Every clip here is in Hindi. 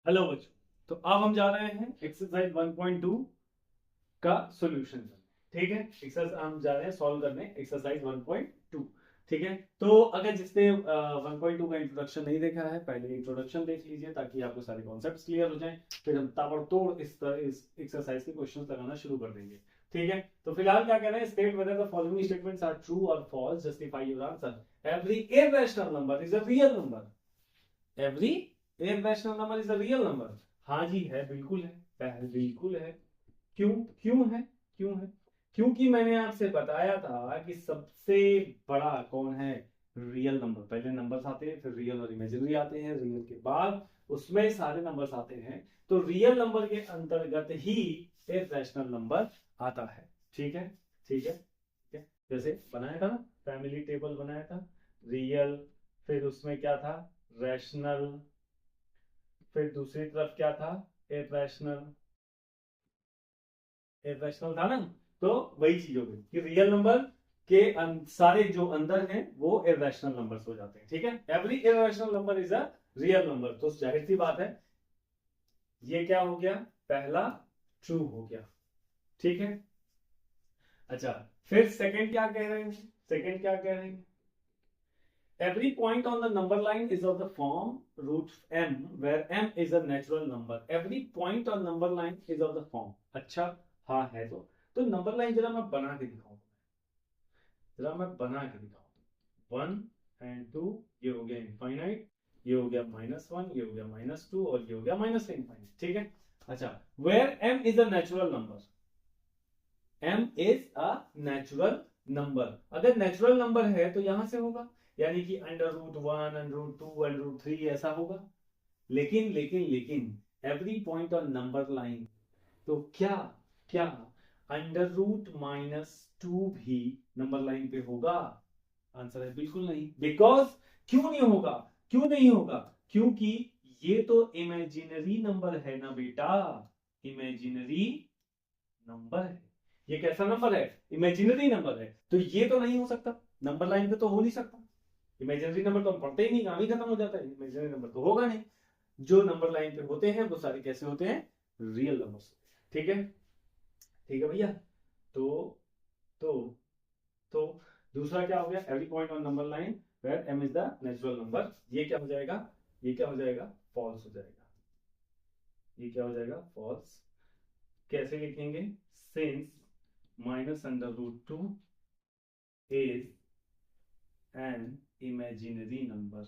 हेलो बच्चों, तो अब हम जा रहे हैं एक्सरसाइज 1.2 का सॉल्यूशन करने। ठीक है, एक्सरसाइज हम जा रहे हैं सॉल्व करने एक्सरसाइज 1.2। ठीक है, तो अगर जिसने 1.2 का इंट्रोडक्शन नहीं देखा है, पहले इंट्रोडक्शन देख लीजिए ताकि आपको सारे कॉन्सेप्ट्स क्लियर हो जाएं। फिर हम ताबड़तोड़ इस एक्सरसाइज के क्वेश्चंस लगाना शुरू कर देंगे। ठीक है, तो फिलहाल क्या कह रहे हैं, state whether the following statements are true और false, justify your answer. Every irrational number is a real number. Every irrational number is a real number. हाँ जी है, बिल्कुल है, बिल्कुल है। क्यों? क्यों है? क्यों है? क्योंकि मैंने आपसे बताया था कि सबसे बड़ा कौन है? Real number. पहले नंबर्स आते हैं, फिर रियल और इमेजिनरी आते हैं, रियल के बाद उसमें सारे नंबर्स आते हैं। तो रियल नंबर के अंतर्गत ही इररेशनल नंबर आता है। ठीक है, ठीक है, ठीक है। जैसे बनाया था ना, फैमिली टेबल बनाया था, रियल, फिर उसमें क्या था, रैशनल, फिर दूसरी तरफ क्या था, इररेशनल। इररेशनल था ना, तो वही चीज हो गई कि रियल नंबर के सारे जो अंदर हैं वो इररेशनल नंबर्स हो जाते हैं। ठीक है, every irrational number is a real number. तो जाहिर सी बात है, ये क्या हो गया, पहला ट्रू हो गया। ठीक है, अच्छा, फिर सेकंड क्या कह रहे हैं, सेकंड क्या कह रहे हैं, every point on the number line is of the form root m where m is a natural number. Every point on number line is of the form. अच्छा, हाँ है। तो नंबर लाइन जरा मैं बना के दिखाऊं, जरा मैं बना के दिखाऊं। 1 and 2, ये हो गया इनफाइनाइट, ये हो गया -1, ये हो गया -2 और ये हो गया -इनफाइनाइट। ठीक है, अच्छा, where m is a natural number, m is a natural number। अगर नेचुरल नंबर है तो यहां से होगा, यानी कि √1, √2, √3 ऐसा होगा। लेकिन लेकिन लेकिन every point on number line, तो क्या क्या √-2 भी नंबर लाइन पे होगा? आंसर है बिल्कुल नहीं। बिकॉज, क्यों नहीं होगा? क्यों नहीं होगा? क्योंकि ये तो इमेजिनरी नंबर है ना बेटा, इमेजिनरी नंबर है। ये कैसा नंबर है? इमेजिनरी नंबर है। तो ये तो नहीं हो सकता, नंबर लाइन पे तो हो नहीं सकता। इमेजिनरी नंबर तो हम पढ़ते ही नहीं, काम ही खत्म हो जाता है। इमेजिनरी नंबर तो होगा नहीं। जो नंबर लाइन पे होते हैं वो सारे कैसे होते हैं? Real numbers. ठीक है, ठीक है भैया। तो तो तो दूसरा क्या हो गया, every point on number line where m is the natural number. ये क्या हो जाएगा, ये क्या हो जाएगा, फॉल्स हो जाएगा। ये क्या हो जाएगा, फॉल्स। कैसे लिखेंगे, since -√2 is an imaginary number,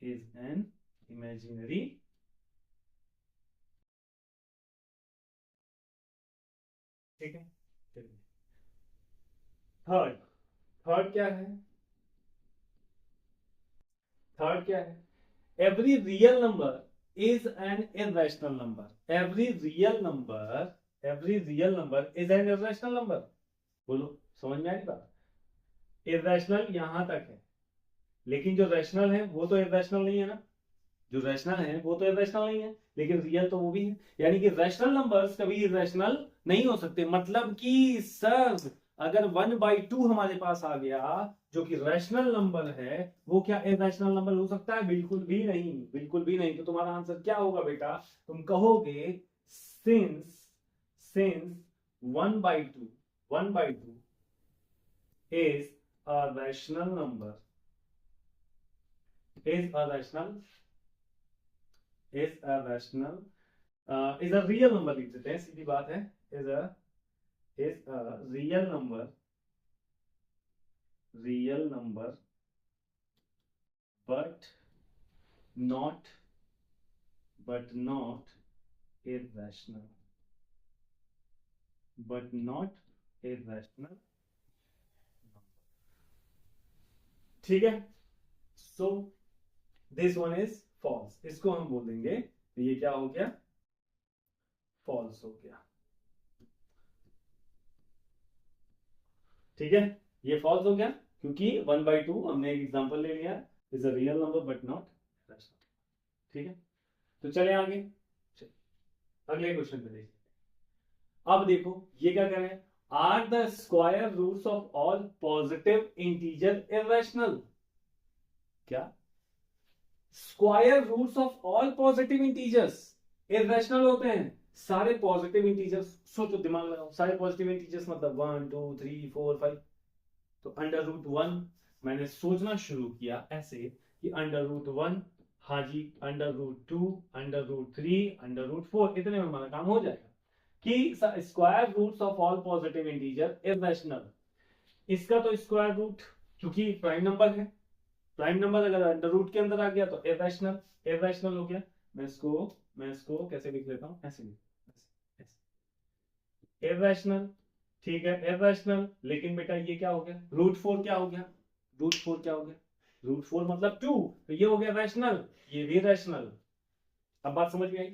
is an imaginary। ठीक है, थर्ड, थर्ड क्या है, थर्ड क्या है, every real number is an irrational number. Every real number, every real number is an irrational number. बोलो, समझ में आ रही बात? इररेशनल यहां तक है, लेकिन जो रैशनल है वो तो इररेशनल नहीं है ना। जो रैशनल है वो तो इररेशनल नहीं है, लेकिन रियल तो वो भी है। यानी कि रैशनल नंबर्स कभी इररेशनल नहीं हो सकते। मतलब कि सर, अगर 1/2 हमारे पास आ गया जो कि रैशनल नंबर है, वो क्या इररेशनल नंबर हो सकता है? बिल्कुल भी नहीं, बिल्कुल भी नहीं। तो तुम्हारा आंसर क्या होगा बेटा? तुम कहोगे since since 1/2 is a rational number, is a rational, is a rational, is a real number लिख देते हैं, सीधी बात है। is a real number, real number, but not, but not irrational, but not irrational। ठीक है, so this one is false. इसको हम बोल देंगे, तो ये क्या हो गया, फॉल्स हो गया। ठीक है, ये फॉल्स हो गया क्योंकि 1/2 हमने एक एग्जांपल ले लिया, is a real number but not rational. ठीक है, तो चले आगे, अगले क्वेश्चन पे देखिए। अब देखो ये क्या कह रहे हैं, are the square roots of all positive integer irrational. क्या square roots of all positive integers irrational होते हैं। सारे पॉजिटिव इंटीजर्स, सोचो दिमाग लगाओ, सारे पॉजिटिव इंटीजर्स मतलब 1 2 3 4 5, तो अंडर रूट 1 मैंने सोचना शुरू किया ऐसे कि अंडर रूट 1, हाँ जी, under root 2, under root 3, under root 4, इतने में हमारा काम हो जाएगा कि square roots of all positive integer irrational. इसका तो स्क्वायर रूट, क्योंकि प्राइम नंबर है, प्राइम नंबर अगर अंडर रूट के अंदर आ गया तो इरेशनल, इरेशनल हो गया। मैं इसको कैसे लिख लेता हूं, ऐसे इरेशनल, ठीक है, इरेशनल। लेकिन बेटा ये क्या हो गया, रूट 4 क्या हो गया, रूट 4 क्या हो गया, रूट 4 मतलब 2, तो ये हो गया रैशनल, ये भी रैशनल। अब बात समझ में आई।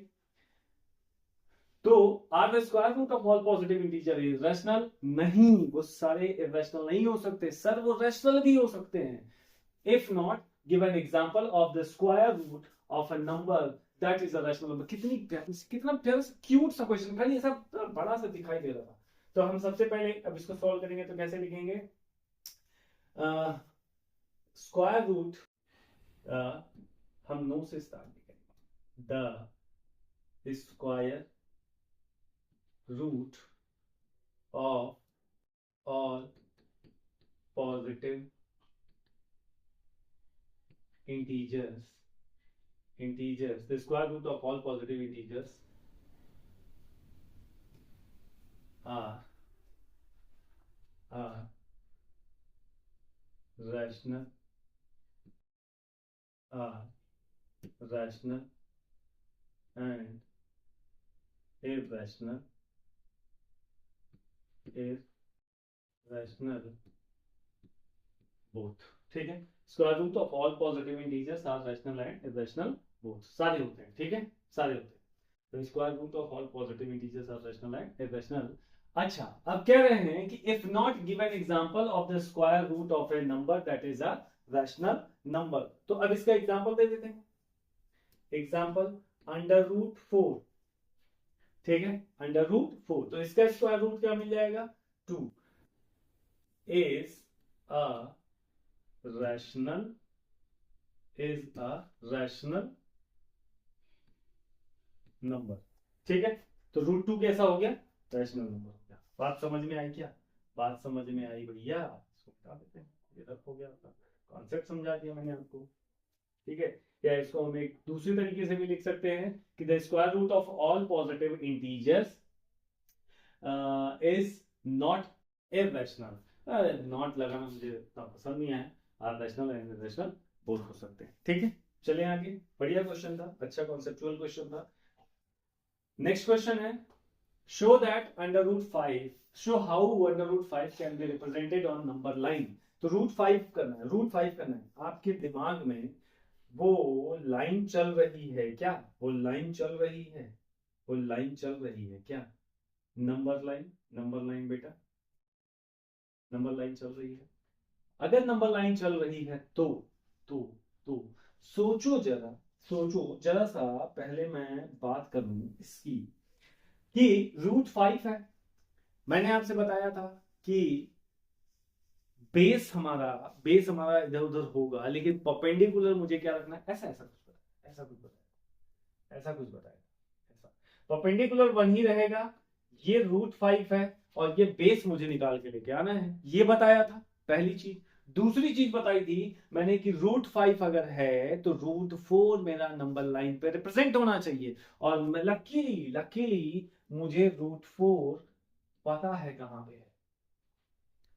तो are the square root of all positive integer is rational? नहीं, वो सारे इरेशनल नहीं हो सकते सर, वो रैशनल भी हो सकते हैं। If not, give an example of the square root of a number that is a rational number. कितना प्यारा क्यूट सा क्वेश्चन, खाली ऐसा बड़ा सा दिखाई दे रहा था। तो हम सबसे पहले अब इसको सॉल्व करेंगे, तो कैसे लिखेंगे, स्क्वायर रूट, हम नो से स्टार्ट करेंगे, the square root of all positive integers, the square root of all positive integers are rational, rational and irrational, both, ठीक है। Square root of all positive integers are rational and irrational both, सारे होते हैं, ठीक है, सारे होते हैं। तो square root of all positive integers are rational and irrational. अच्छा, अब कह रहे हैं कि if not give an example of the square root of a number that is a rational number. तो अब इसका एग्जांपल दे देते हैं। एग्जांपल अंडर रूट 4, ठीक है, अंडर रूट 4, तो इसका स्क्वायर रूट क्या मिल जाएगा, 2 is a rational, is a rational number, ठीक है। तो रूट 2 कैसा हो गया, रैशनल नंबर हो गया। बात समझ में आई क्या, बात समझ में आई भैया, इसको बता देते हैं, ये रख हो गया, कॉन्सेप्ट समझा दिया मैंने आपको, ठीक है। या इसको हम एक दूसरी तरीके से भी लिख सकते हैं कि the square root of all positive integers is not irrational. Not लगाना मुझे इतना पसंद नहीं है, are rational and irrational both हो सकते हैं, ठीक है। चलिए आगे, बढ़िया क्वेश्चन था, अच्छा कॉन्सेप्चुअल क्वेश्चन था। नेक्स्ट क्वेश्चन है, show that under root 5, show how under root 5 can be represented on number line. तो रूट 5 करना है, रूट 5 करना है, आपके दिमाग में वो लाइन चल रही है क्या, वो लाइन चल रही है, वो लाइन चल रही है क्या, नंबर लाइन, नंबर लाइन बेटा, नंबर लाइन चल रही है। अगर नंबर लाइन चल रही है तो तो सोचो जरा, सोचो जरा सा, पहले मैं बात करूं इसकी कि रूट 5 है। मैंने आपसे बताया था कि बेस हमारा इधर उधर होगा, लेकिन परपेंडिकुलर मुझे क्या रखना है, ऐसा ऐसा कुछ बताया, ऐसा कुछ बताया, ऐसा कुछ बताया, ऐसा परपेंडिकुलर 1 ही रहेगा। ये रूट 5 है और ये बेस मुझे निकाल के लेके आना है, ये बताया था पहली चीज। दूसरी चीज बताई थी मैंने कि रूट 5 अगर है तो रूट 4 मेरा नंबर लाइन पे रिप्रेजेंट होना चाहिए, और लकीली लकीली मुझे रूट 4 पता है कहां पे है।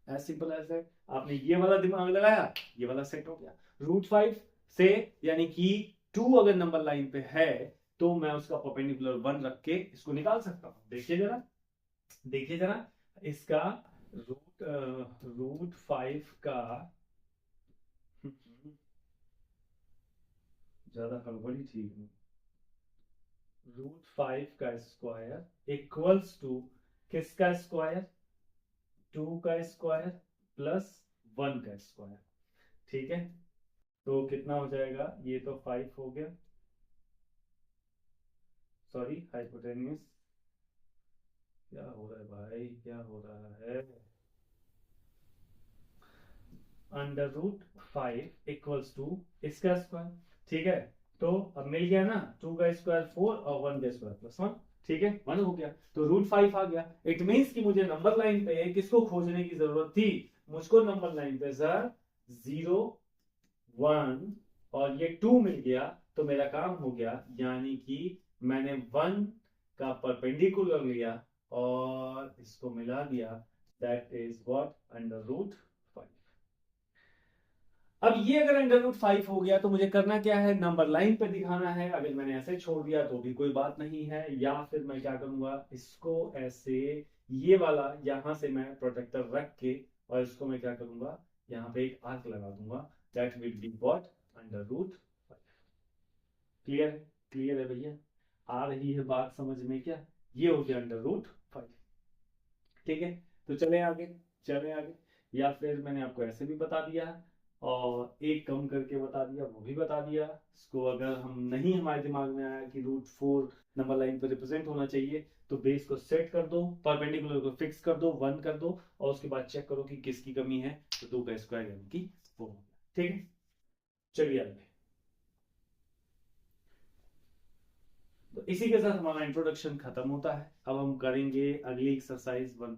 एज सिंपल एज दैट, आपने ये वाला दिमाग लगाया, ये वाला सेट हो गया। रूट 5 से यानी कि 2 अगर नंबर लाइन पे है तो मैं उसका परपेंडिकुलर 1 रख के इसको निकाल सकता हूं। देखिए जरा, देखिए जरा, इसका रूट 5 का ज्यादा हड़बड़ी ठीक नहीं, रूट 5 का स्क्वायर इक्वल्स टू किसका स्क्वायर, 2 का स्क्वायर प्लस 1 का स्क्वायर, ठीक है। तो कितना हो जाएगा, ये तो 5 हो गया, सॉरी हाइपोटेन्यूस, क्या हो रहा है भाई, क्या हो रहा है, अंडर रूट 5 इक्वल्स टू इसका स्क्वायर, ठीक है, तो अब मिल गया ना, 2 का स्क्वायर 4 और 1 का स्क्वायर +1, ठीक है, 1 हो गया, तो √5 आ गया। इट मीन्स कि मुझे नंबर लाइन पे किसको खोजने की जरूरत थी, मुझको नंबर लाइन पे सर 0 1 और ये 2 मिल गया, तो मेरा काम हो गया, यानी कि मैंने 1 का परपेंडिकुलर लिया और इसको मिला दिया, दैट इज व्हाट, √5। अब ये अगर √5 हो गया तो मुझे करना क्या है, नंबर लाइन पे दिखाना है। अगर मैंने ऐसे छोड़ दिया तो भी कोई बात नहीं है, या फिर मैं क्या करूंगा, इसको ऐसे, ये वाला यहां से मैं प्रोटेक्टर रख के और इसको मैं क्या करूंगा, यहाँ पे एक आर्क लगा दूंगा, that will be what, √5। Clear है, क्लियर है भैया, आ रही है बात समझ में क्या, ये हो गया √5। ठीक है, तो चले आगे, चले आगे, या फिर मैंने आपको ऐसे भी बता दिया और एक कम करके बता दिया, वो भी बता दिया। इसको अगर हम नहीं, हमारे दिमाग में आया कि √4 नंबर लाइन पर रिप्रेजेंट होना चाहिए, तो बेस को सेट कर दो, परपेंडिकुलर को फिक्स कर दो, 1 कर दो, और उसके बाद चेक करो कि किसकी कमी है, तो 2 का स्क्वायर यानी कि 4। ठीक है, चलिए आगे। तो इसी के साथ हमारा इंट्रोडक्शन खत्म होता है। अब हम करेंगे अगली एक्सरसाइज 1।